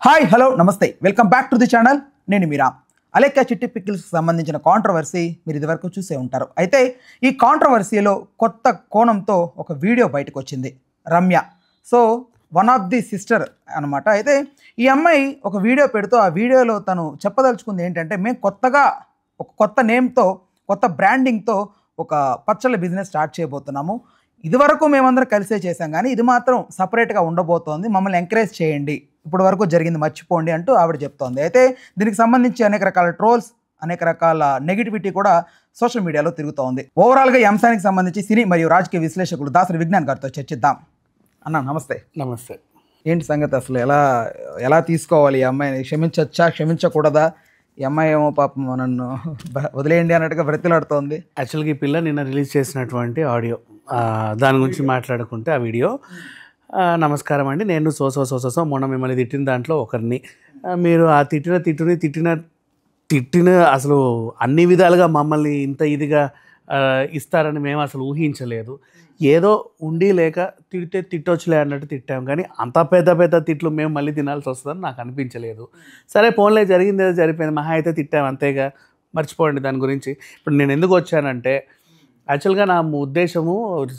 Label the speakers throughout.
Speaker 1: Hi hello నమస్తే welcome back to the channel. నేను మీరా. అలేఖ్య చిట్టి పికిల్స్ సంబంధించిన కాంట్రవర్సీ మీరు ఇదివరకు చూసే ఉంటారు. అయితే ఈ కాంట్రవర్సీలో కొత్త కోణంతో ఒక వీడియో బయటకు వచ్చింది. Ramya one of the sister అనమాట. అయితే ఈ అమ్మాయి ఒక వీడియో పెడుతూ ఆ వీడియోలో తను చెప్పదలుచుకుంది ఏంటంటే, మేము కొత్తగా ఒక కొత్త నేమ్తో కొత్త బ్రాండింగ్తో ఒక పచ్చళ్ళ బిజినెస్ స్టార్ట్ చేయబోతున్నాము. ఇదివరకు మేమందరం కలిసే చేసాం, కానీ ఇది మాత్రం సపరేట్గా ఉండబోతోంది. మమ్మల్ని ఎంకరేజ్ చేయండి, ఇప్పటి వరకు జరిగింది మర్చిపోండి అంటూ ఆవిడ చెప్తోంది. అయితే దీనికి సంబంధించి అనేక రకాల ట్రోల్స్, అనేక రకాల నెగిటివిటీ కూడా సోషల్ మీడియాలో తిరుగుతోంది. ఓవరాల్గా ఈ అంశానికి సంబంధించి సినీ మరియు రాజకీయ విశ్లేషకులు దాసరి విజ్ఞాన్ గారితో చర్చిద్దాం. అన్న నమస్తే.
Speaker 2: నమస్తే.
Speaker 1: ఏంటి సంగతి, అసలు ఎలా తీసుకోవాలి? ఈ అమ్మాయిని క్షమించచ్చా, క్షమించకూడదా? ఈ అమ్మాయి ఏమో పాపం నన్ను వదిలేయండి అన్నట్టుగా బ్రతిలాడుతోంది.
Speaker 2: యాక్చువల్గా ఈ పిల్ల నిన్న రిలీజ్ చేసినటువంటి ఆడియో, దాని గురించి మాట్లాడుకుంటే ఆ వీడియో. నమస్కారం అండి, నేను సో మొన్న మిమ్మల్ని తిట్టిన దాంట్లో ఒకరిని. మీరు ఆ తిట్టిన అసలు అన్ని విధాలుగా మమ్మల్ని ఇంత ఇదిగా ఇస్తారని మేము అసలు ఊహించలేదు. ఏదో ఉండి లేక తిట్టొచ్చులే అన్నట్టు తిట్టాం, కానీ అంత పెద్ద తిట్లు మేము మళ్ళీ తినాల్సి వస్తుందని నాకు అనిపించలేదు. సరే ఫోన్లే, జరిగింది ఏదో జరిపోయింది, మహా అయితే తిట్టాం అంతేగా, మర్చిపోండి దాని గురించి. ఇప్పుడు నేను ఎందుకు వచ్చానంటే, యాక్చువల్గా నా ఉద్దేశము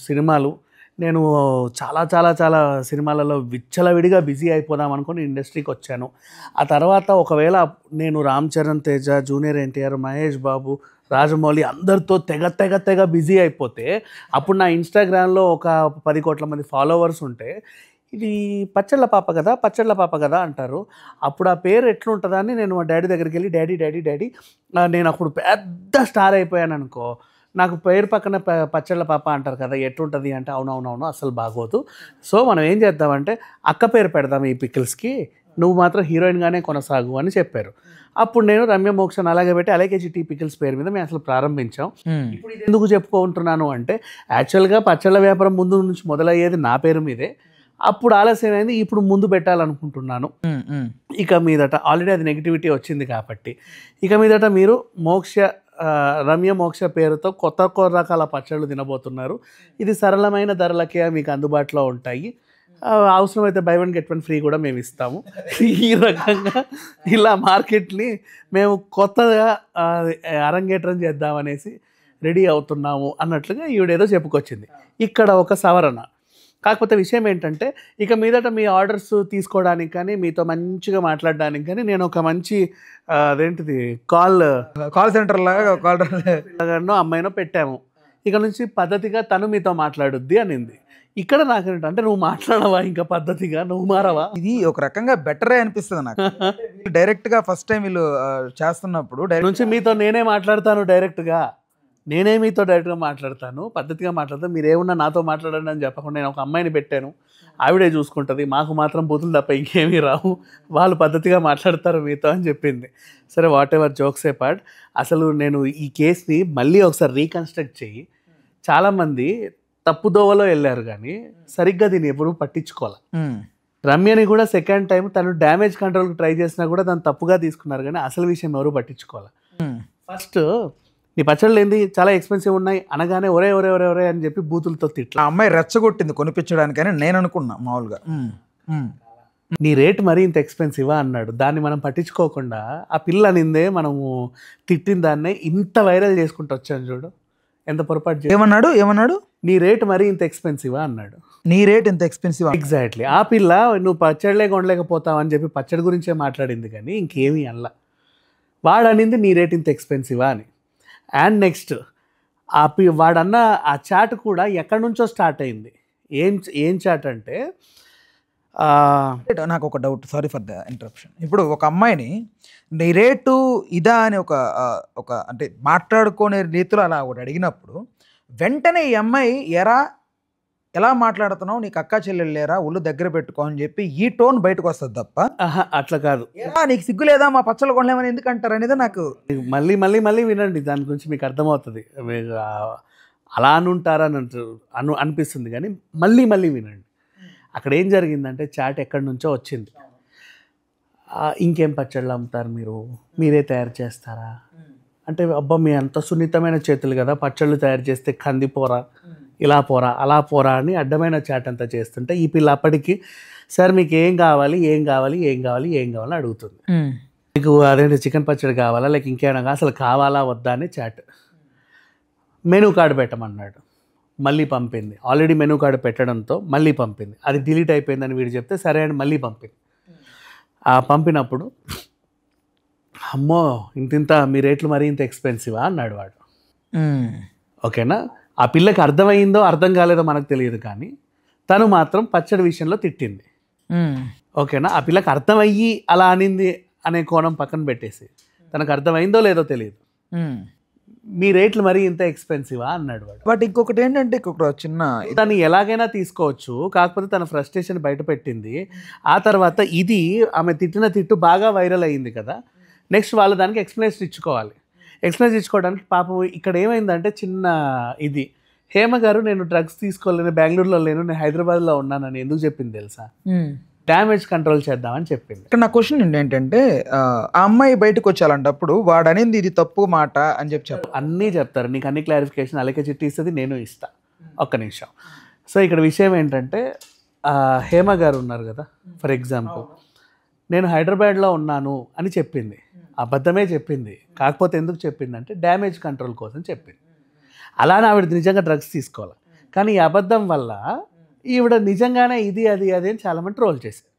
Speaker 2: సినిమాలు, నేను చాలా సినిమాలలో విచ్చలవిడిగా బిజీ అయిపోదాం అనుకుని ఇండస్ట్రీకి వచ్చాను. ఆ తర్వాత ఒకవేళ నేను రామ్ చరణ్ తేజ, జూనియర్ ఎన్టీఆర్, మహేష్ బాబు, రాజమౌళి అందరితో తెగ బిజీ అయిపోతే, అప్పుడు నా ఇన్స్టాగ్రామ్లో ఒక 10 కోట్ల మంది ఫాలోవర్స్ ఉంటే, ఇది పచ్చళ్ళ పాప కదా అంటారు. అప్పుడు ఆ పేరు ఎట్లుంటుందని నేను మా డాడీ దగ్గరికి వెళ్ళి, డాడీ నేను అప్పుడు పెద్ద స్టార్ అయిపోయాను అనుకో, నాకు పేరు పక్కన పచ్చళ్ళ పాప అంటారు కదా, ఎట్లుంటుంది అంటే, అవునవునవును అసలు బాగోదు. సో మనం ఏం చేద్దామంటే, అక్క పేరు పెడదాం ఈ పికిల్స్కి, నువ్వు మాత్రం హీరోయిన్గానే కొనసాగు అని చెప్పారు. అప్పుడు నేను రమ్య మోక్షను అలాగే పెట్టి అలేఖ్య చిట్టి పికిల్స్ పేరు మీద మేము అసలు ప్రారంభించాం. ఇప్పుడు ఇది ఎందుకు చెప్పుకుంటున్నాను అంటే, యాక్చువల్గా పచ్చళ్ళ వ్యాపారం ముందు నుంచి మొదలయ్యేది నా పేరు మీదే. అప్పుడు ఆలస్యమైంది, ఇప్పుడు ముందు పెట్టాలనుకుంటున్నాను. ఇక మీదట ఆల్రెడీ అది నెగిటివిటీ వచ్చింది కాబట్టి, ఇక మీదట మీరు రమ్య మోక్ష పేరుతో కొత్త రకాల పచ్చళ్ళు తినబోతున్నారు. ఇది సరళమైన ధరలకే మీకు అందుబాటులో ఉంటాయి. అవసరమైతే బై 1 get 1 ఫ్రీ కూడా మేము ఇస్తాము. ఈ రకంగా ఇలా మార్కెట్ని మేము కొత్తగా అరంగేట్రం చేద్దామనేసి రెడీ అవుతున్నాము అన్నట్లుగా ఈవిడేదో చెప్పుకొచ్చింది. ఇక్కడ ఒక సవరణ. కాకపోతే విషయం ఏంటంటే, ఇక మీదట మీ ఆర్డర్స్ తీసుకోవడానికి కానీ, మీతో మంచిగా మాట్లాడడానికి కానీ నేను ఒక మంచి అదేంటిది కాల్ సెంటర్ లాగా అమ్మాయినో పెట్టాము. ఇక నుంచి పద్ధతిగా తను మీతో మాట్లాడుద్ది అనింది. ఇక్కడ నాకేంటంటే, నువ్వు మాట్లాడవా ఇంకా పద్ధతిగా, నువ్వు మారవా?
Speaker 1: ఇది ఒక రకంగా బెటరే అనిపిస్తుంది నాకు. డైరెక్ట్గా ఫస్ట్ టైం వీళ్ళు చేస్తున్నప్పుడు
Speaker 2: నుంచి మీతో నేనే మాట్లాడతాను, నేనే మీతో డైరెక్ట్గా మాట్లాడతాను, పద్ధతిగా మాట్లాడతాను, మీరు ఏమన్నా నాతో మాట్లాడండి అని చెప్పకుండా నేను ఒక అమ్మాయిని పెట్టాను. ఆవిడే చూసుకుంటుంది, మాకు మాత్రం బూతులు తప్ప ఇంకేమీ రావు, వాళ్ళు పద్ధతిగా మాట్లాడతారు మీతో అని చెప్పింది. సరే, what ever jokes A part. అసలు నేను ఈ కేసుని మళ్ళీ ఒకసారి రీకన్స్ట్రక్ట్ చెయ్యి. చాలామంది తప్పుదోవలో వెళ్ళారు, కానీ సరిగ్గా దీన్ని ఎప్పుడూ పట్టించుకోవాలి. రమ్యని కూడా సెకండ్ టైం తను డ్యామేజ్ కంట్రోల్కి ట్రై చేసినా కూడా దాన్ని తప్పుగా తీసుకున్నారు, కానీ అసలు విషయం ఎవరు పట్టించుకోవాలి. ఫస్ట్ నీ పచ్చళ్ళు ఏంది చాలా ఎక్స్పెన్సివ్ ఉన్నాయి అనగానే ఒరే అని చెప్పి బూతులతో తిట్లా.
Speaker 1: ఆ అమ్మాయి రెచ్చగొట్టింది కొనిపించడానికని నేను అనుకున్నా మామూలుగా.
Speaker 2: నీ రేట్ మరీ ఇంత ఎక్స్పెన్సివా అన్నాడు. దాన్ని మనం పట్టించుకోకుండా ఆ పిల్ల అనిందే మనము తిట్టిన దాన్నే ఇంత వైరల్ చేసుకుంటూ వచ్చాను చూడు, ఎంత పొరపాటు.
Speaker 1: ఏమన్నాడు?
Speaker 2: నీ రేట్ మరీ ఇంత ఎక్స్పెన్సివా అన్నాడు.
Speaker 1: నీ రేట్ ఇంత ఎక్స్పెన్సివ్?
Speaker 2: ఎగ్జాక్ట్లీ. ఆ పిల్ల నువ్వు పచ్చళ్ళే కొనలేకపోతావు అని చెప్పి పచ్చడి గురించే మాట్లాడింది, కానీ ఇంకేమీ అల్లా. వాడు అనింది నీ రేట్ ఇంత ఎక్స్పెన్సివా అని. అండ్ నెక్స్ట్ వాడన్న ఆ చాట్ కూడా ఎక్కడి నుంచో స్టార్ట్ అయింది. ఏం చాట్ అంటే,
Speaker 1: నాకు ఒక doubt, sorry for the interruption. ఇప్పుడు ఒక అమ్మాయిని నీ రేటు ఇదా అని ఒక అంటే మాట్లాడుకునే రీతిలో అలా ఒకటి అడిగినప్పుడు, వెంటనే ఈ అమ్మాయి ఎలా మాట్లాడుతున్నావు, నీకు అక్క చెల్లెలు లేరా, ఒళ్ళు దగ్గర పెట్టుకో అని చెప్పి ఈ టోన్ బయటకు వస్తుంది తప్ప,
Speaker 2: అట్లా కాదు,
Speaker 1: నీకు సిగ్గు లేదా మా పచ్చళ్ళు కొనలేమని ఎందుకు అంటారు అనేది నాకు
Speaker 2: మళ్ళీ వినండి, దాని గురించి మీకు అర్థమవుతుంది. అలా అనుంటారా అనిపిస్తుంది, కానీ మళ్ళీ వినండి. అక్కడ ఏం జరిగిందంటే, చాట్ ఎక్కడి నుంచో వచ్చింది. ఇంకేం పచ్చళ్ళు అమ్ముతారు మీరే తయారు చేస్తారా అంటే, అబ్బా మీ అంత సున్నితమైన చేతులు కదా, పచ్చళ్ళు తయారు చేస్తే కందిపోరా, ఇలా పోరా అలా పోరా అని అడ్డమైన చాట్ అంతా చేస్తుంటే ఈ పిల్ల అప్పటికి సార్ మీకు ఏం కావాలి ఏం కావాలి ఏం కావాలి ఏం కావాలని అడుగుతుంది. మీకు అదేంటి చికెన్ పచ్చడి కావాలా లేక ఇంకేమైనా అసలు కావాలా వద్దా అని చాట్. మెనూ కార్డు పెట్టమన్నాడు, మళ్ళీ పంపింది. ఆల్రెడీ మెనూ కార్డు పెట్టడంతో మళ్ళీ పంపింది. అది డిలీట్ అయిపోయిందని వీడు చెప్తే సరే అని మళ్ళీ పంపింది. పంపినప్పుడు అమ్మో ఇంత మీ రేట్లు మరీ ఇంత ఎక్స్పెన్సివా అన్నాడు వాడు. ఓకేనా, ఆ పిల్లకి అర్థమైందో అర్థం కాలేదో మనకు తెలియదు, కానీ తను మాత్రం పచ్చడి విషయంలో తిట్టింది. ఓకేనా, ఆ పిల్లకి అర్థమయ్యి అలా అనింది అనే కోణం పక్కన పెట్టేసి తనకు అర్థమైందో లేదో తెలియదు, మీ రేట్లు మరీ ఇంత ఎక్స్పెన్సివా అన్నాడు వాడు.
Speaker 1: బట్ ఇంకొకటి ఏంటంటే ఇంకొక చిన్న
Speaker 2: తను ఎలాగైనా తీసుకోవచ్చు, కాకపోతే తన ఫ్రస్ట్రేషన్ బయట పెట్టింది. ఆ తర్వాత ఇది ఆమె తిట్టిన తిట్టు బాగా వైరల్ అయ్యింది కదా, నెక్స్ట్ వాళ్ళు దానికి ఎక్స్ప్లెనేషన్ ఇచ్చుకోవాలి. ఎక్స్ప్లెనేషన్ ఇచ్చుకోవడానికి పాపం ఇక్కడ ఏమైందంటే చిన్న ఇది, హేమ గారు నేను డ్రగ్స్ తీసుకోలేను, బెంగళూరులో లేను, నేను హైదరాబాద్లో ఉన్నానని ఎందుకు చెప్పింది తెలుసా? డ్యామేజ్ కంట్రోల్ చేద్దామని చెప్పింది.
Speaker 1: ఇక్కడ నా క్వశ్చన్ ఏంటంటే ఆ అమ్మాయి బయటకు వచ్చాలంటప్పుడు వాడు అనేది ఇది తప్పు మాట అని చెప్పారు.
Speaker 2: అన్నీ చెప్తారు, నీకు అన్ని క్లారిఫికేషన్ అలకే చిట్టి ఇస్తుంది, నేను ఇస్తా, ఒక్క నిమిషం. సో ఇక్కడ విషయం ఏంటంటే హేమ గారు ఉన్నారు కదా, ఫర్ ఎగ్జాంపుల్ నేను హైదరాబాద్లో ఉన్నాను అని చెప్పింది, అబద్ధమే చెప్పింది. కాకపోతే ఎందుకు చెప్పిందంటే డ్యామేజ్ కంట్రోల్ కోసం చెప్పింది. అలానే ఆవిడ నిజంగా డ్రగ్స్ తీసుకోవాలి, కానీ ఈ అబద్ధం వల్ల ఈవిడ నిజంగానే ఇది అది అది అని చాలామంది ట్రోల్ చేశారు.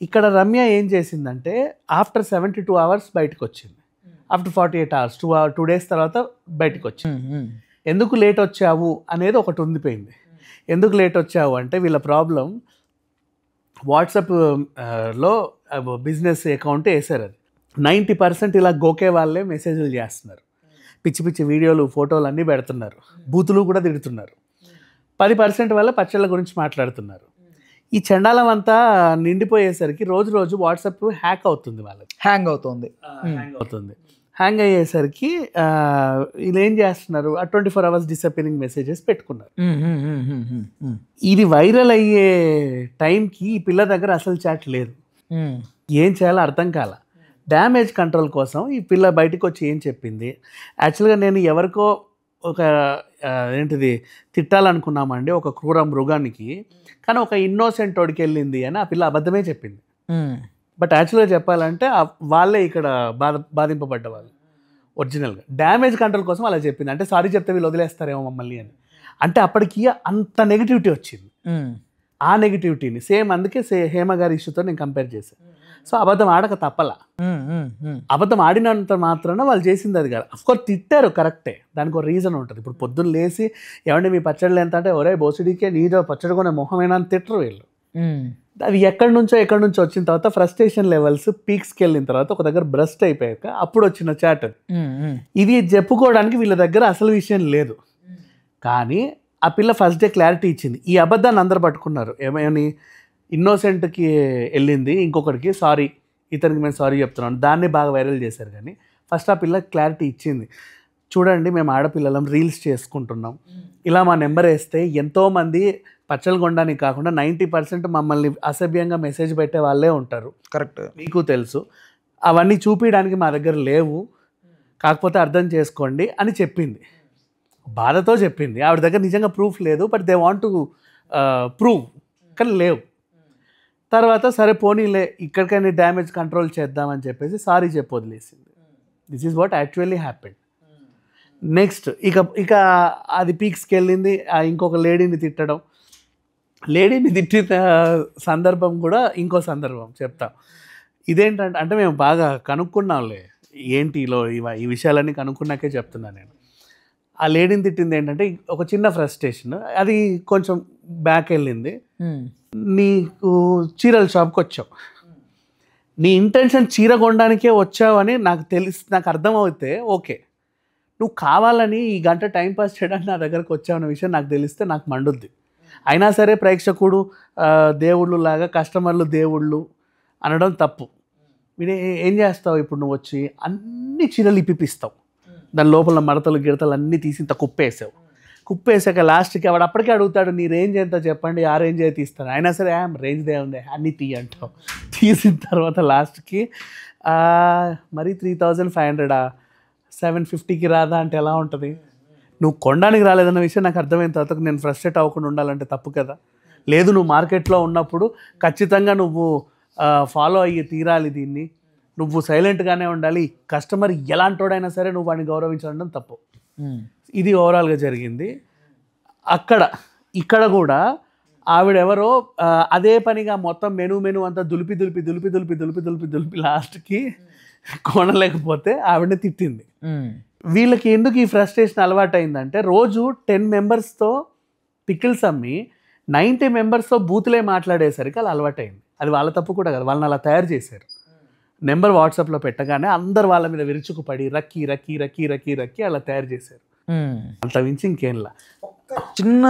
Speaker 2: ఇక్కడ రమ్య ఏం చేసిందంటే ఆఫ్టర్ 72 hours బయటకు వచ్చింది, ఆఫ్టర్ 48 hours 2 days తర్వాత బయటకు వచ్చింది. ఎందుకు లేట్ వచ్చావు అనేది ఒకటి ఉండిపోయింది. ఎందుకు లేట్ వచ్చావు అంటే వీళ్ళ ప్రాబ్లం వాట్సాప్లో బిజినెస్ అకౌంట్ వేసారు, అది 90% ఇలా గోకే వాళ్ళే మెసేజ్లు చేస్తున్నారు, పిచ్చి పిచ్చి వీడియోలు ఫోటోలు అన్నీ పెడుతున్నారు, బూతులు కూడా తిడుతున్నారు. 10% వల్ల పచ్చళ్ళ గురించి మాట్లాడుతున్నారు. ఈ చండాలం అంతా నిండిపోయేసరికి రోజు రోజు వాట్సాప్ హ్యాక్ అవుతుంది, వాళ్ళకి
Speaker 1: హ్యాంగ్ అవుతుంది.
Speaker 2: హ్యాంగ్ అయ్యేసరికి వీళ్ళు ఏం చేస్తున్నారు, 24 hours డిసపియరింగ్ మెసేజెస్ పెట్టుకున్నారు. ఇది వైరల్ అయ్యే టైంకి ఈ పిల్ల దగ్గర అసలు చాట్ లేదు, ఏం చేయాలో అర్థం కాల. డ్యామేజ్ కంట్రోల్ కోసం ఈ పిల్ల బయటకు వచ్చి ఏం చెప్పింది, యాక్చువల్గా నేను ఎవరికో ఒక ఏంటిది తిట్టాలనుకున్నామండి ఒక క్రూర మృగానికి, కానీ ఒక ఇన్నోసెంట్ తోడికి వెళ్ళింది అని ఆ పిల్ల అబద్ధమే చెప్పింది. బట్ యాక్చువల్గా చెప్పాలంటే వాళ్ళే ఇక్కడ బాధింపబడ్డ వాళ్ళు ఒరిజినల్గా. డ్యామేజ్ కంట్రోల్ కోసం అలా చెప్పింది, అంటే సారీ చెప్తే వీళ్ళు వదిలేస్తారేమో మమ్మల్ని అని. అంటే అప్పటికి అంత నెగిటివిటీ వచ్చింది. ఆ నెగిటివిటీని సేమ్ అందుకే హేమ గారి ఇష్యూతో నేను కంపేర్ చేశాను. సో అబద్ధం ఆడక తప్పలా, అబద్ధం ఆడినంత మాత్రాన వాళ్ళు చేసింది అది కాదు. అఫ్కోర్స్ తిట్టారు కరెక్టే, దానికి ఒక రీజన్ ఉంటుంది. ఇప్పుడు పొద్దున్న లేసి ఏమంటే మీ పచ్చళ్ళు ఎంత అంటే ఒరే బోసిడీకే నీదో పచ్చడి కొనే మొహమేనా అని తిట్టరు వీళ్ళు. అది ఎక్కడి నుంచో వచ్చిన తర్వాత ఫ్రస్ట్రేషన్ లెవెల్స్ పీక్స్కి వెళ్ళిన తర్వాత ఒక దగ్గర బ్రస్ట్ అయిపోయాక అప్పుడు వచ్చిన చాట్ అది. ఇది చెప్పుకోవడానికి వీళ్ళ దగ్గర అసలు విషయం లేదు, కానీ ఆ పిల్ల ఫస్ట్ డే క్లారిటీ ఇచ్చింది. ఈ అబద్ధాన్ని అందరు పట్టుకున్నారు, ఏమని ఇన్నోసెంట్కి వెళ్ళింది ఇంకొకరికి సారీ, ఇతనికి మేము సారీ చెప్తున్నాను, దాన్ని బాగా వైరల్ చేశారు. కానీ ఫస్ట్ ఆ పిల్ల క్లారిటీ ఇచ్చింది, చూడండి మేము ఆడపిల్లలం రీల్స్ చేసుకుంటున్నాం, ఇలా మా నెంబర్ వేస్తే ఎంతోమంది పచ్చలు కొనడానికి కాకుండా 90% మమ్మల్ని అసభ్యంగా మెసేజ్ పెట్టే వాళ్ళే ఉంటారు, కరెక్ట్ మీకు తెలుసు, అవన్నీ చూపించడానికి మా దగ్గర లేవు, కాకపోతే అర్థం చేసుకోండి అని చెప్పింది. బాధతో చెప్పింది, ఆవిడ దగ్గర నిజంగా ప్రూఫ్ లేదు, but they want to prove, కానీ లేవు. తర్వాత సరే పోనీలే ఇక్కడికైనా డ్యామేజ్ కంట్రోల్ చేద్దామని చెప్పేసి సారీ చెప్పి వదిలేసింది. This is what actually happened. Next ఇక అది పీక్స్కి వెళ్ళింది, ఇంకొక లేడీని తిట్టడం. లేడీని తిట్టిన సందర్భం కూడా ఇంకో సందర్భం చెప్తా. ఇదేంటంటే అంటే మేము బాగా కనుక్కున్నాంలే ఏంటిలో ఈ విషయాలన్నీ కనుక్కున్నాకే చెప్తున్నాను నేను. ఆ లేడీని తిట్టింది ఏంటంటే ఒక చిన్న ఫ్రస్ట్రేషన్, అది కొంచెం బ్యాక్ వెళ్ళింది. నీకు చీరల షాప్కి వచ్చావు, నీ ఇంటెన్షన్ చీర కొనడానికే వచ్చావు అని నాకు అర్థమవుతే ఓకే, నువ్వు కావాలని ఈ గంట టైంపాస్ చేయడానికి నా దగ్గరకు వచ్చావన్న విషయం నాకు తెలిస్తే నాకు మండుద్ది. అయినా సరే ప్రేక్షకుడు దేవుళ్ళు లాగా కస్టమర్లు దేవుళ్ళు అనడం తప్పు. మీరు ఏం చేస్తావు ఇప్పుడు, నువ్వు వచ్చి అన్ని చీరలు ఇప్పిస్తావు, దాని లోపల మడతలు గిడతలు అన్నీ తీసి ఇంత కుప్పేసావు, కుప్పేసాక లాస్ట్కి వాడు అప్పటికే అడుగుతాడు నీ రేంజ్ ఎంత చెప్పండి, ఆ రేంజ్ అయితే ఇస్తాను, అయినా సరే రేంజ్ దే ఉంది అన్నీ తీ అంటావు. తీసిన తర్వాత లాస్ట్కి మరి 3500 750కి రాదా అంటే ఎలా ఉంటుంది? నువ్వు కొనడానికి రాలేదన్న విషయం నాకు అర్థమైన తర్వాత నేను ఫ్రస్ట్రేట్ అవ్వకుండా ఉండాలంటే తప్పు కదా. లేదు, నువ్వు మార్కెట్లో ఉన్నప్పుడు ఖచ్చితంగా నువ్వు ఫాలో అయ్యి తీరాలి దీన్ని, నువ్వు సైలెంట్గానే ఉండాలి, కస్టమర్ ఎలాంటోడైనా సరే నువ్వు వాడిని గౌరవించడం తప్పు. ఇది ఓవరాల్గా జరిగింది. ఇక్కడ కూడా ఆవిడెవరో అదే పనిగా మొత్తం మెను అంతా దులిపి లాస్ట్కి కొనలేకపోతే ఆవిడని తిట్టింది. వీళ్ళకి ఎందుకు ఈ ఫ్రస్ట్రేషన్ అలవాటు అయిందంటే రోజు 10 మెంబర్స్తో పికిల్స్ అమ్మి 90 మెంబర్స్తో బూతులే మాట్లాడేసరికి అలా అలవాటైంది. అది వాళ్ళ తప్పు కూడా కదా, వాళ్ళని అలా తయారు చేశారు. నెంబర్ వాట్సాప్లో పెట్టగానే అందరు వాళ్ళ మీద విరుచుకుపడి రక్కి అలా తయారు చేశారు. అంత మించి ఇంకేంలా.
Speaker 1: చిన్న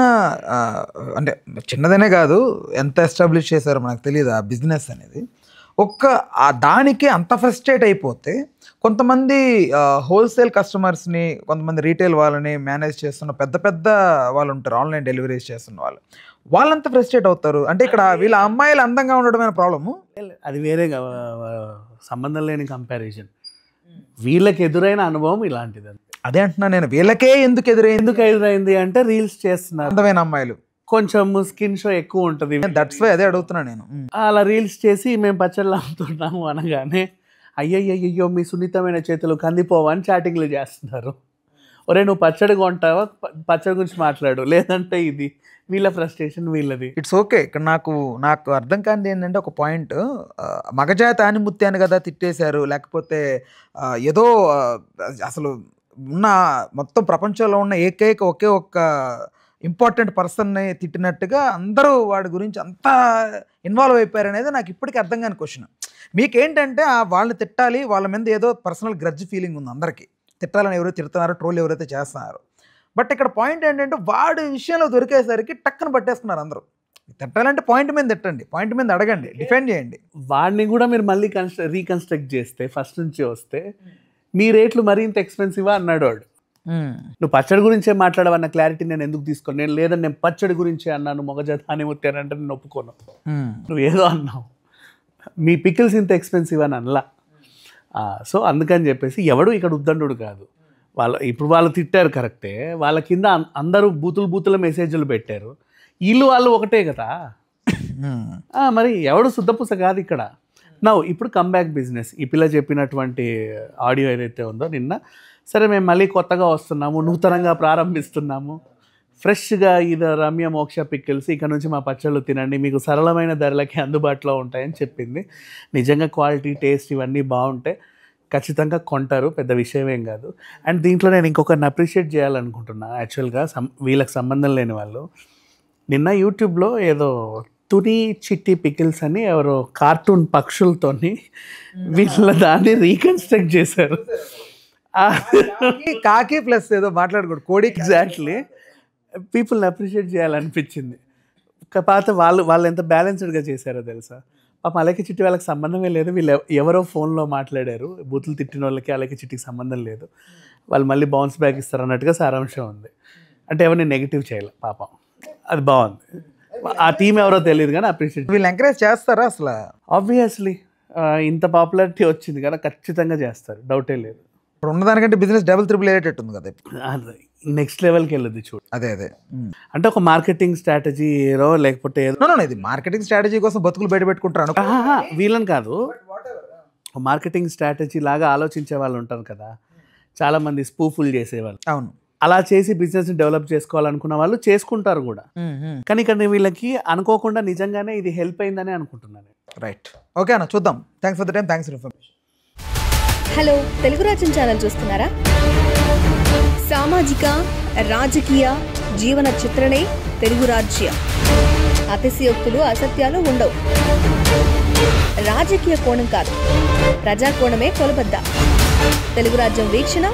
Speaker 1: అంటే చిన్నదనే కాదు, ఎంత ఎస్టాబ్లిష్ చేశారో మనకు తెలియదు ఆ బిజినెస్ అనేది. దానికి అంత ఫ్రస్ట్రేట్ అయిపోతే కొంతమంది హోల్సేల్ కస్టమర్స్ని, కొంతమంది రీటైల్ వాళ్ళని మేనేజ్ చేస్తున్న పెద్ద వాళ్ళు ఉంటారు, ఆన్లైన్ డెలివరీస్ చేస్తున్న వాళ్ళంతా ఫ్రస్ట్రేట్ అవుతారు. అంటే ఇక్కడ వీళ్ళ అమ్మాయిలు అందంగా ఉండడమైన ప్రాబ్లము,
Speaker 2: అది వేరే సంబంధం లేని కంపారిజన్. వీళ్ళకి ఎదురైన అనుభవం ఇలాంటిది.
Speaker 1: అదే అంటున్నా నేను, వీళ్ళకే ఎందుకు
Speaker 2: ఎదురైంది అంటే రీల్స్ చేస్తున్నారు
Speaker 1: అందమైన అమ్మాయిలు,
Speaker 2: కొంచెం స్కిన్ షో ఎక్కువ ఉంటుంది.
Speaker 1: దట్స్ వై అదే అడుగుతున్నా నేను.
Speaker 2: అలా రీల్స్ చేసి మేము పచ్చళ్ళు అమ్ముతున్నాము అనగానే అయ్యయ్యో మీ సున్నితమైన చేతులు కందిపోవని చాటింగ్లు చేస్తున్నారు. ఒరే నువ్వు పచ్చడి కొంటావా, పచ్చడి గురించి మాట్లాడు, లేదంటే ఇది వీళ్ళ ఫ్రస్ట్రేషన్ వీళ్ళది.
Speaker 1: It's okay. ఇక్కడ నాకు అర్థం కానిది ఏంటంటే ఒక పాయింట్, మగజాతి ఆనిముత్యాన్ని కదా తిట్టేశారు, లేకపోతే ఏదో అసలు ఉన్న మొత్తం ప్రపంచంలో ఉన్న ఒకే ఒక్క ఇంపార్టెంట్ పర్సన్ని తిట్టినట్టుగా అందరూ వాడి గురించి అంతా ఇన్వాల్వ్ అయిపోయారు అనేది నాకు ఇప్పటికీ అర్థం కాని క్వశ్చన్. మీకేంటంటే వాళ్ళని తిట్టాలి, వాళ్ళ మీద ఏదో పర్సనల్ గ్రడ్జ్ ఫీలింగ్ ఉంది అందరికీ, తిట్టాలని ఎవరైతే తిడుతున్నారో, ట్రోల్ ఎవరైతే చేస్తున్నారు. బట్ ఇక్కడ పాయింట్ ఏంటంటే వాడి విషయంలో దొరికేసరికి టక్కున పట్టేస్తున్నారు అందరూ. తిట్టాలంటే పాయింట్ మీద తిట్టండి, పాయింట్ మీద అడగండి, డిఫెండ్ చేయండి.
Speaker 2: వాడిని కూడా మీరు మళ్ళీ రీకన్స్ట్రక్ట్ చేస్తే ఫస్ట్ నుంచి వస్తే మీ రేట్లు మరింత ఎక్స్పెన్సివా అన్నాడు వాడు. నువ్వు పచ్చడి గురించే మాట్లాడవన్న క్లారిటీ నేను ఎందుకు తీసుకోను, నేను లేదని నేను పచ్చడి గురించే అన్నాను, మొగజాతి ఆనిముత్యానంటే నేను ఒప్పుకోను. నువ్వు ఏదో అన్నావు, మీ పికిల్స్ ఇంత ఎక్స్పెన్సివ్ అని అనలా. సో అందుకని చెప్పేసి ఎవడు ఇక్కడ ఉద్దండు కాదు. ఇప్పుడు వాళ్ళు తిట్టారు కరెక్టే, వాళ్ళ కింద అందరూ బూతుల మెసేజ్లు పెట్టారు, వాళ్ళు ఒకటే కదా. మరి ఎవడు శుద్ధపూస కాదు ఇక్కడ. ఇప్పుడు కమ్బ్యాక్ బిజినెస్, ఈ పిల్ల చెప్పినటువంటి ఆడియో ఏదైతే ఉందో నిన్న, సరే మేము మళ్ళీ కొత్తగా వస్తున్నాము, నూతనంగా ప్రారంభిస్తున్నాము, ఫ్రెష్గా ఇది రమ్య మోక్ష పికిల్స్, ఇక్కడ నుంచి మా పచ్చళ్ళు తినండి, మీకు సరళమైన ధరలకి అందుబాటులో ఉంటాయని చెప్పింది. నిజంగా క్వాలిటీ, టేస్ట్ ఇవన్నీ బాగుంటే ఖచ్చితంగా కొంటారు, పెద్ద విషయం ఏం కాదు. అండ్ దీంట్లో నేను ఇంకొకరిని అప్రిషియేట్ చేయాలనుకుంటున్నా. యాక్చువల్గా వీళ్ళకి సంబంధం లేని వాళ్ళు నిన్న యూట్యూబ్లో ఏదో తుని చిట్టి పికిల్స్ అని ఎవరో కార్టూన్ పక్షులతోని వీళ్ళ దాన్ని రీకన్స్ట్రక్ట్ చేశారు.
Speaker 1: కాకి ప్లస్ ఏదో మాట్లాడకూడదు కోడి.
Speaker 2: ఎగ్జాక్ట్లీ, పీపుల్ని అప్రిషియేట్ చేయాలనిపించింది. కాకపోతే వాళ్ళు ఎంత బ్యాలెన్స్డ్గా చేశారో తెలుసా. పాపం అలకి చిట్టి వాళ్ళకి సంబంధమే లేదు, వీళ్ళు ఎవరో ఫోన్లో మాట్లాడారు, బూతులు తిట్టిన వాళ్ళకి అలకి చిట్టికి సంబంధం లేదు, వాళ్ళు మళ్ళీ బౌన్స్ బ్యాక్ ఇస్తారు అన్నట్టుగా సారాంశం ఉంది. అంటే ఎవరిని నెగిటివ్ చేయాలి, పాపం అది బాగుంది. ఆ టీం ఎవరో తెలియదు కానీ అప్రిషియేట్.
Speaker 1: వీళ్ళు ఎంకరేజ్ చేస్తారా అసలు?
Speaker 2: ఆబ్వియస్లీ ఇంత పాపులారిటీ వచ్చింది కదా, ఖచ్చితంగా చేస్తారు, డౌటే లేదు.
Speaker 1: ఇప్పుడు ఉన్నదానికంటే బిజినెస్ డబుల్ ట్రిపుల్ అయ్యేటట్టు ఉంది కదా,
Speaker 2: నెక్స్ట్ లెవెల్కి వెళ్ళదు చూడు.
Speaker 1: అదే
Speaker 2: అంటే ఒక మార్కెటింగ్ స్ట్రాటజీ లేకపోతే
Speaker 1: ఇది మార్కెటింగ్ స్ట్రాటజీ కోసం బతుకులు బయట పెట్టుకుంటారు
Speaker 2: వీళ్ళని కాదు, మార్కెటింగ్ స్ట్రాటజీ లాగా ఆలోచించే వాళ్ళు ఉంటారు కదా, చాలా మంది స్పూఫుల్ చేసేవాళ్ళు.
Speaker 1: అవును,
Speaker 2: అలా చేసి బిజినెస్ని డెవలప్ చేసుకోవాలనుకున్న వాళ్ళు చేసుకుంటారు కూడా. కానీ ఇక్కడ వీళ్ళకి అనుకోకుండా నిజంగానే ఇది హెల్ప్ అయిందని అనుకుంటున్నాను.
Speaker 1: రైట్, ఓకే అన్న, చూద్దాం. Thanks for the time, thanks for information.
Speaker 3: Hello, Telugu రాజ్యం ఛానల్ చూస్తున్నారా? సామాజిక, రాజకీయ, జీవన చిత్రణే తెలుగు రాజ్యం. అతిశయోక్తులు, అసత్యాలు ఉండవు. రాజకీయ కోణం కాదు, ప్రజా కోణమే కొలబద్ద. తెలుగు రాజ్యం వీక్షణ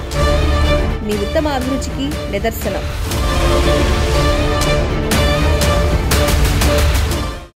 Speaker 3: మీ ఉత్తమ అభిరుచికి నిదర్శనం.